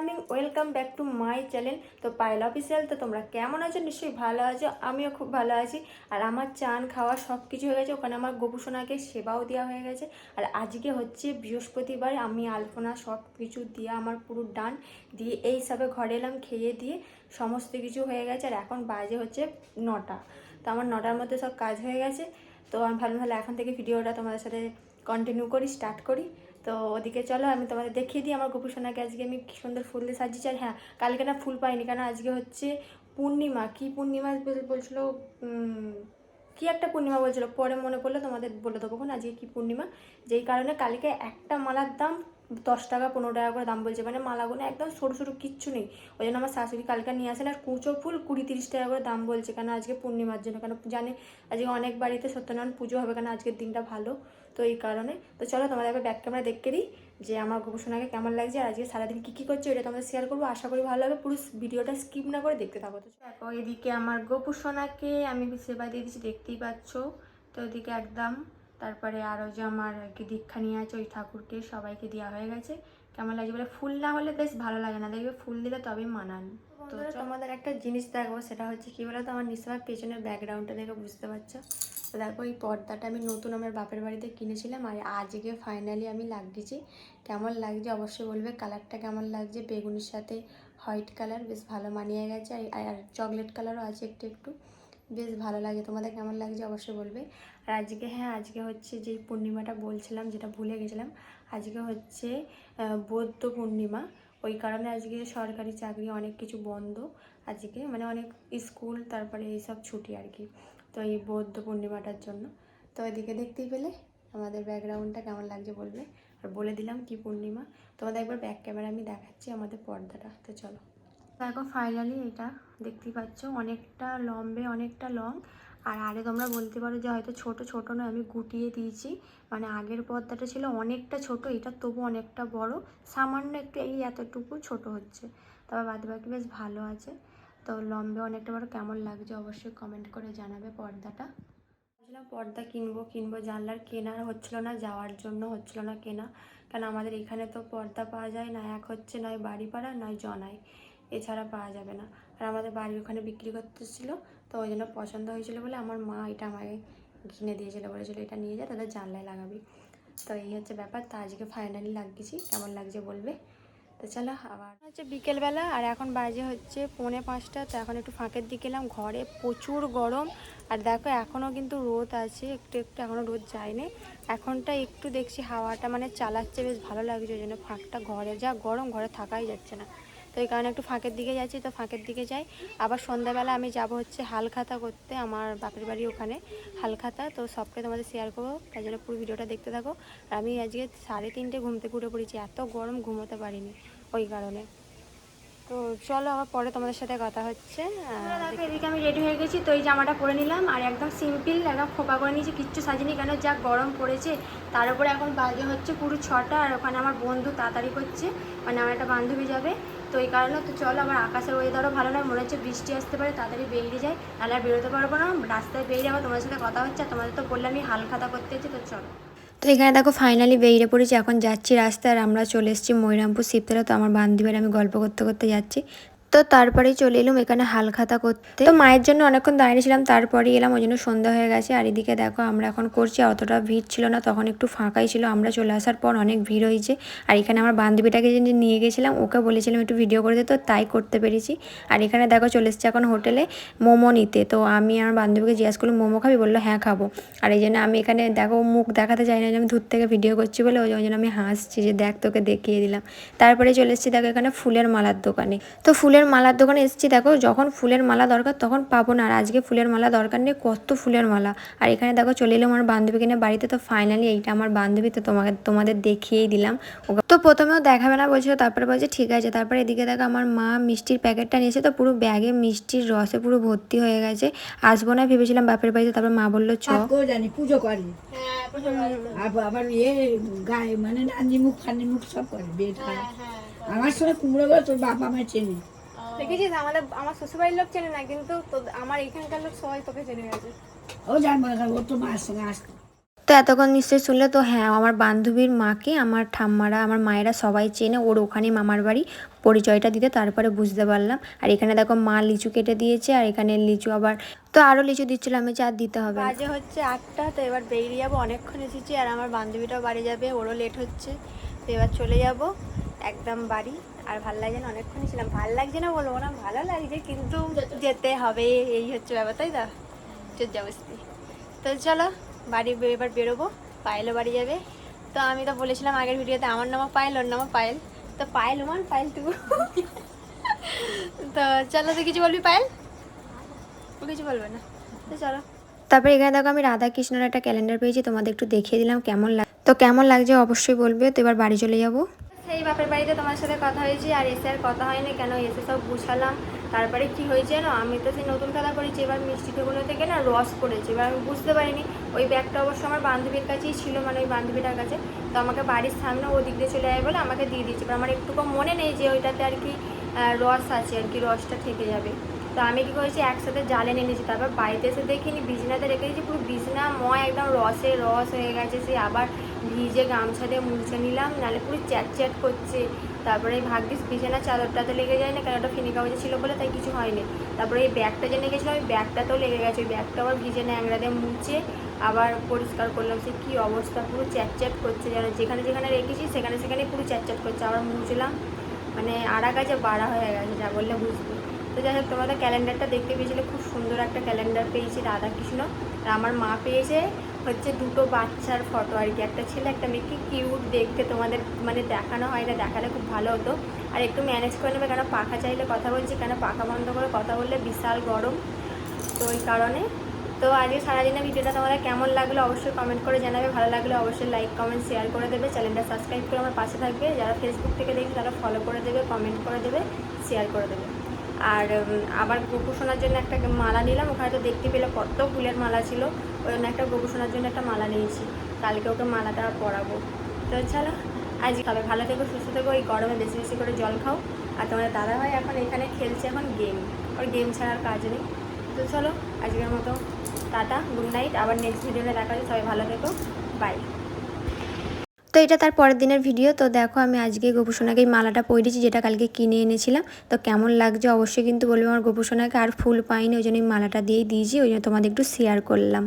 Morning, welcome back to my channel. তো Payel official. তো তোমরা কেমন আছো? নিশ্চয়ই ভালো আছো, আমিও খুব ভালো আছি। আর আমার চান খাওয়া সব কিছু হয়ে গেছে, ওখানে আমার গোপুসোনাকে সেবাও দেওয়া হয়ে গেছে। আর আজকে হচ্ছে বৃহস্পতিবার, আমি আলপনা সব কিছু দিয়ে আমার পুরো ডান দিয়ে এই সবে ঘরে এলাম, খেয়ে দিয়ে সমস্ত কিছু হয়ে গেছে। আর এখন বাজে হচ্ছে 9টা। তো আমার 9টার মধ্যে সব কাজ হয়ে গেছে। তো আমি ভাবলাম তাহলে এখন থেকে ভিডিওটা তোমাদের সাথে কন্টিনিউ করি, স্টার্ট করি। তো ওদিকে চলো আমি তোমাদের দেখিয়ে দিই আমার গোপুসোনাকে আজকে আমি কি সুন্দর ফুল দিয়ে সাজিয়েছি। আর হ্যাঁ, কালকে না ফুল পাইনি, কেন আজকে হচ্ছে পূর্ণিমা। কি পূর্ণিমা বলছিল, কি একটা পূর্ণিমা বলছিল, পরে মনে পড়লো তোমাদের বলে দেবো কোন আজকে কি পূর্ণিমা। যেই কারণে কালকে একটা মালার দাম 10 টাকা 15 টাকা করে দাম বলছে, মানে মালাগুলো একদম সরু সরু কিচ্ছু নেই। ওই জন্য আমার শাশুড়ি কালকে নিয়ে আসেন। আর কুঁচো ফুল 20-30 টাকা করে দাম বলছে, কেন আজকে পূর্ণিমার জন্য, কেন জানে আজকে অনেক বাড়িতে সত্যনারায়ণ পুজো হবে, কেন আজকের দিনটা ভালো। তো এই কারণে তো চলো তোমাদের একবার ব্যাক ক্যামেরা দেখে দিই যে আমার গোপুসোনাকে কেমন লাগছে আর আজকে সারাদিন কী কী করছে, ওইটা তোমাদের শেয়ার করবো। আশা করি ভালো লাগবে, পুরো ভিডিওটা স্কিপ না করে দেখতে থাকো। তো দেখো এদিকে আমার গোপুসোনাকে আমি সেবা দিয়ে দিচ্ছি, দেখতেই পাচ্ছ। তো ওইদিকে একদম, তারপরে আরও যে আমার কি দীক্ষা নিয়ে আছে ওই ঠাকুরকে সবাইকে দেওয়া হয়ে গেছে। কেমন লাগছে বলে, ফুল না হলে বেশ ভালো লাগে না, দেখবে ফুল দিলে তবেই মানান। তো তোমাদের একটা জিনিস দেখবো, সেটা হচ্ছে কী বলো তো, আমার নিশ্চয় পেছনের ব্যাকগ্রাউন্ডটা দেখে বুঝতে পারছো। তো দেখো এই পর্দাটা আমি নতুন আমার বাপের বাড়িতে কিনেছিলাম, আর আজকে ফাইনালি আমি লাগিয়েছি। কেমন লাগছে অবশ্যই বলবে, কালারটা কেমন লাগছে, বেগুনির সাথে হোয়াইট কালার বেশ ভালো মানিয়ে গেছে। আর চকলেট কালারও আছে একটু একটু, বেশ ভালো লাগে। তোমাদের কেমন লাগছে অবশ্যই বলবে। আর আজকে হ্যাঁ, আজকে হচ্ছে যেই পূর্ণিমাটা বলছিলাম, যেটা ভুলে গেছিলাম, আজকে হচ্ছে বৌদ্ধ পূর্ণিমা। ওই কারণে আজকে সরকারি চাকরি অনেক কিছু বন্ধ আজকে, মানে অনেক স্কুল তারপরে এইসব ছুটি আর কি। তো এই বৌদ্ধ পূর্ণিমাটার জন্য। তো এদিকে দেখতেই পেলে আমাদের ব্যাকগ্রাউন্ডটা কেমন লাগছে বলবে। আর বলে দিলাম কি পূর্ণিমা। তোমাদের একবার ব্যাক ক্যামেরা আমি দেখাচ্ছি আমাদের পর্দাটা। তো চলো দেখো ফাইনালি এটা দেখতেই পাচ্ছ, অনেকটা লম্বে অনেকটা লং। আর আরে তোমরা বলতে পারো যে হয়তো ছোট ছোট নয়, আমি গুটিয়ে দিয়েছি। মানে আগের পর্দাটা ছিল অনেকটা ছোট, এটা তবু অনেকটা বড়, সামান্য একটু এই এতটুকু ছোট হচ্ছে। তবে বাদবাকি বেশ ভালো আছে। তো লম্বে অনেকটা বড়, কেমন লাগছে অবশ্যই কমেন্ট করে জানাবে পর্দাটা। ভাবছিলাম পর্দা কিনবো জানলার, কেনার হচ্ছিল না, যাওয়ার জন্য হচ্ছিল না কেনা। কেন আমাদের এখানে তো পর্দা পাওয়া যায় না, এক হচ্ছে নয় বাড়িপাড়া নয় জনায়, এছাড়া পাওয়া যাবে না। আর আমাদের বাড়ির ওখানে বিক্রি করতেছিল, তো ওই জন্য পছন্দ হয়েছিল বলে আমার মা এটা আমাকে কিনে দিয়েছিল, বলেছিল এটা নিয়ে যা তাদের জানলায় লাগাবি। তো এই হচ্ছে ব্যাপার। তো আজকে ফাইনালি লাগিয়েছি, কেমন লাগছে বলবে। তো চলো আবার হচ্ছে বিকেলবেলা, আর এখন বাজে হচ্ছে 4:45। তো এখন একটু ফাঁকের দিকে এলাম, ঘরে প্রচুর গরম। আর দেখো এখনও কিন্তু রোদ আছে একটু একটু, এখনও রোদ যায়নি। এখনটা একটু দেখছি হাওয়াটা মানে চালাচ্ছে, বেশ ভালো লাগছে। ওই জন্য ফাঁকটা, ঘরে যা গরম ঘরে থাকাই যাচ্ছে না। তো এই কারণে একটু ফাঁকের দিকে যাচ্ছি। তো ফাঁকের দিকে যাই। আবার সন্ধ্যাবেলা আমি যাব হচ্ছে হালখাতা করতে, আমার বাপের বাড়ি ওখানে হালখাতা। তো সবকে তোমাদের শেয়ার করবো, তাই জন্য পুরো ভিডিওটা দেখতে থাকো। আর আমি আজকে 3:30 ঘুম থেকে উঠে পড়েছি, এত গরম ঘুমোতে পারিনি ওই কারণে। তো চলো আবার পরে তোমাদের সাথে কথা হচ্ছে। এদিকে আমি রেডি হয়ে গেছি। তো এই জামাটা পরে নিলাম, আর একদম সিম্পল একদম খোপা করে নিয়েছি, কিচ্ছু সাজিনি, কেন যা গরম পড়েছে। তার উপরে এখন বাজে হচ্ছে পুরো 6টা। আর ওখানে আমার বন্ধু তাড়াতাড়ি করছে, মানে আমার একটা বান্ধবী যাবে। তো এই কারণে তো চলো, আবার আকাশের ওয়েদারও ভালো নয়, মনে হচ্ছে বৃষ্টি আসতে পারে, তাড়াতাড়ি বেরিয়ে যায়, নাহলে আর বেরোতে পারবো না। রাস্তায় বেরিয়ে আবার তোমাদের সাথে কথা হচ্ছে। আর তোমাদের তো বললাম আমি হালখাতা করতে এসেছি। তো চলো, তো এখানে দেখো ফাইনালি বেরিয়ে পড়েছি, এখন যাচ্ছি রাস্তায়। আর আমরা চলে এসেছি ময়রামপুর শিবতলা। তো আমার বান্ধবীর আমি গল্প করতে করতে যাচ্ছি। তো তারপরেই চলে এলাম এখানে হালখাতা করতে। তো মায়ের জন্য অনেকক্ষণ দাঁড়িয়েছিলাম, তারপরেই এলাম, ওই জন্য সন্ধ্যা হয়ে গেছে। আর এদিকে দেখো আমরা এখন করছি, অতটা ভিড় ছিল না, তখন একটু ফাঁকাই ছিল। আমরা চলে আসার পর অনেক ভিড় হয়েছে। আর এখানে আমার বান্ধবীটাকে যে নিয়ে গেছিলাম, ওকে বলেছিলাম একটু ভিডিও করে দিতে, তো তাই করতে পেরেছি। আর এখানে দেখো চলে এসেছি এখন হোটেলে মোমো নিতে। তো আমি আমার বান্ধবীকে জিজ্ঞাসা করলাম মোমো খাবি, বললো হ্যাঁ খাবো। আর এই জন্য আমি এখানে দেখো মুখ দেখাতে চাই না যে আমি দূর থেকে ভিডিও করছি বলে, ওই জন্য আমি হাসছি যে দেখ তোকে দেখিয়ে দিলাম। তারপরে চলে এসেছি দেখো এখানে ফুলের মালার দোকানে। তো ফুলের মালার দোকানে এসেছি, দেখো যখন ফুলের মালা দরকার তখন পাবো না, আর আজকে ফুলের মালা দরকার নেই, কত ফুলের মালা। আর এখানে দেখো চলে এলাম আমার বান্ধবীকে নিয়ে বাড়িতে। তো ফাইনালি এইটা আমার বান্ধবী, তো তোমাদের দেখিয়েই দিলাম। তো প্রথমেও দেখাবে না বলছিল, তারপরে বলছে ঠিক আছে। তারপরে এদিকে দেখো আমার মা মিষ্টির প্যাকেটটা নিয়েছে, তো পুরো ব্যাগে মিষ্টির রসে পুরো ভর্তি হয়ে গেছে। আসবো না ভেবেছিলাম বাপের বাড়িতে, তারপর মা বললো চ জানি পুজো করে। আবার গায়ে মানে নান্দি মুখ ফান্দি মুখ সব করে বিয়ে খায়। আমার সঙ্গে কুমড়ো করে তোর বাবা আমায় চেনে। দেখেছিস আমার শ্বশুরবাড়ির লোক চেনে না, কিন্তু আমার এখানকার লোক সবাই তোকে চেনে গেছে। ও জানবো না, ও তো মায়ের সঙ্গে আসতো। তো এতক্ষণ নিশ্চয়ই শুনলে তো হ্যাঁ, আমার বান্ধবীর মাকে আমার ঠাম্মারা আমার মায়েরা সবাই চেনে, ওর ওখানে মামার বাড়ি, পরিচয়টা দিতে তারপরে বুঝতে পারলাম। আর এখানে দেখো মা লিচু কেটে দিয়েছে, আর এখানে লিচু আবার তো আরও লিচু দিচ্ছিল, আমি আর দিতে হবে। বাজে হচ্ছে 8টা, তো এবার বেরিয়ে যাবো, অনেকক্ষণ এসেছি আর আমার বান্ধবীটাও বাড়ি যাবে, ওরও লেট হচ্ছে, তো এবার চলে যাব একদম বাড়ি। আর ভাল লাগছে না, অনেকক্ষণই ছিলাম, ভাল লাগছে না বলবো না, ভালো লাগছে কিন্তু যেতে হবে, এই হচ্ছে ব্যাপার, তাই তো জোরজবস্তি। তো চলো বাড়ি এবার বেরোবো, পায়েলও বাড়ি যাবে। তো আমি তো বলেছিলাম আগের ভিডিওতে আমার নামও পায়েল, ওর নামও পায়েল, তো পায়েল ওমান পায়েল টু। তো চলো, তো কিছু বলবি পায়েল? ও কিছু বলবে না, তো চলো। তারপরে এখানে দেখো আমি রাধা কৃষ্ণের একটা ক্যালেন্ডার পেয়েছি, তোমাদের একটু দেখিয়ে দিলাম কেমন তো কেমন লাগছে অবশ্যই বলবে। তো এবার বাড়ি চলে যাবো। সেই বাপের বাড়িতে তোমার সাথে কথা হয়েছে, আর এসে আর কথা হয়নি, কেন এসে সব গুছালাম। তারপরে কি হয়েছে না, আমি তো সেই নতুন খেলা করেছি, এবার মিষ্টি ঠেকুনো থেকে না রস পড়েছে, এবার আমি বুঝতে পারিনি। ওই ব্যাগটা অবশ্য আমার বান্ধবীর কাছেই ছিল, মানে ওই বান্ধবীটার কাছে, তো আমাকে বাড়ির সামনে ওদিক দিয়ে চলে যাবে বলে আমাকে দিয়ে দিচ্ছে, এবার আমার একটুকু মনে নেই যে ওইটাতে আর কি রস আছে, আর কি রসটা থেকে যাবে। তো আমি কী করেছি, একসাথে জালে নিয়ে নিয়েছি, তারপর বাড়িতে এসে দেখিনি বিছনাতে রেখে দিয়েছি, পুরো বিছনাময় একদম রসে রস হয়ে গেছে, সে আবার ভিজে গামছা দিয়ে মুছে নিলাম, নাহলে পুরো চ্যাট চ্যাট করছে। তারপরে এই ভাগ্যিস বিছানার চাদরটাতে লেগে যায় না, কেন ওটা ফিনি কাগজে ছিল বলে তাই কিছু হয়নি। তারপরে এই ব্যাগটা জেনে গেছিলো, ওই ব্যাগটাতেও লেগে গেছে, ওই ব্যাগটা আবার ভিজে ন্যাংরা দিয়ে মুছে আবার পরিষ্কার করলাম। সে কী অবস্থা, পুরো চ্যাট চ্যাট করছে যেন, যেখানে যেখানে রেখেছি সেখানে সেখানে পুরো চ্যাট চ্যাট করছে, আবার মুছলাম, মানে আড়া গাছে বাড়া হয়ে গেছে যা বললে বুঝবে। তো যাই হোক, তোমাদের ক্যালেন্ডারটা দেখতে পেয়েছিলে, খুব সুন্দর একটা ক্যালেন্ডার পেয়েছি রাধাকৃষ্ণ, আর আমার মা পেয়েছে হচ্ছে দুটো বাচ্চার ফটো আর কি, একটা ছেলে একটা মেয়ে, কি কিউট দেখতে, তোমাদের মানে দেখানো হয় না, দেখালে খুব ভালো হতো। আর একটু ম্যানেজ করে নেবে, কেন পাখা চাইলে কথা বলছি, কেন পাখা বন্ধ করে কথা বললে বিশাল গরম, তো ওই কারণে। তো আজকে সারাদিনের ভিডিওটা তোমাদের কেমন লাগলো অবশ্যই কমেন্ট করে জানাবে, ভালো লাগলে অবশ্যই লাইক কমেন্ট শেয়ার করে দেবে, চ্যানেলটা সাবস্ক্রাইব করে আমার পাশে থাকবে, যারা ফেসবুক থেকে দেখবে তারা ফলো করে দেবে, কমেন্ট করে দেবে, শেয়ার করে দেবে। আর আবার গোপুসোনার জন্য একটা মালা নিলাম, ওখানে তো দেখতে পেলে কত ফুলের মালা ছিল, ওই জন্য একটা গোপুসোনার জন্য একটা মালা নিয়েছি, কালকে ওকে মালাটা পরাবো। তো চলো, আজ খাবে, ভালো থেকো, সুস্থ থেকো, এই গরমে বেশি বেশি করে জল খাও। আর তোমাদের দাদাভাই এখন এখানে খেলছে এখন গেম, ওর গেম ছাড়ার কাজ নেই। তো চলো আজকের মতো টাটা, গুড নাইট, আবার নেক্সট ভিডিওতে দেখা যায়, সবাই ভালো থেকো, বাই। তো এটা তার পরের দিনের ভিডিও। তো দেখো আমি আজকে গোপুসোনাকে এই মালাটা পরিয়েছি, যেটা কালকে কিনে এনেছিলাম। তো কেমন লাগছে অবশ্যই কিন্তু বলবে আমার গোপুসোনাকে, আর ফুল পাইনি ওই জন্য এই মালাটা দিয়েই দিয়েছি, ওই জন্য তোমাদের একটু শেয়ার করলাম।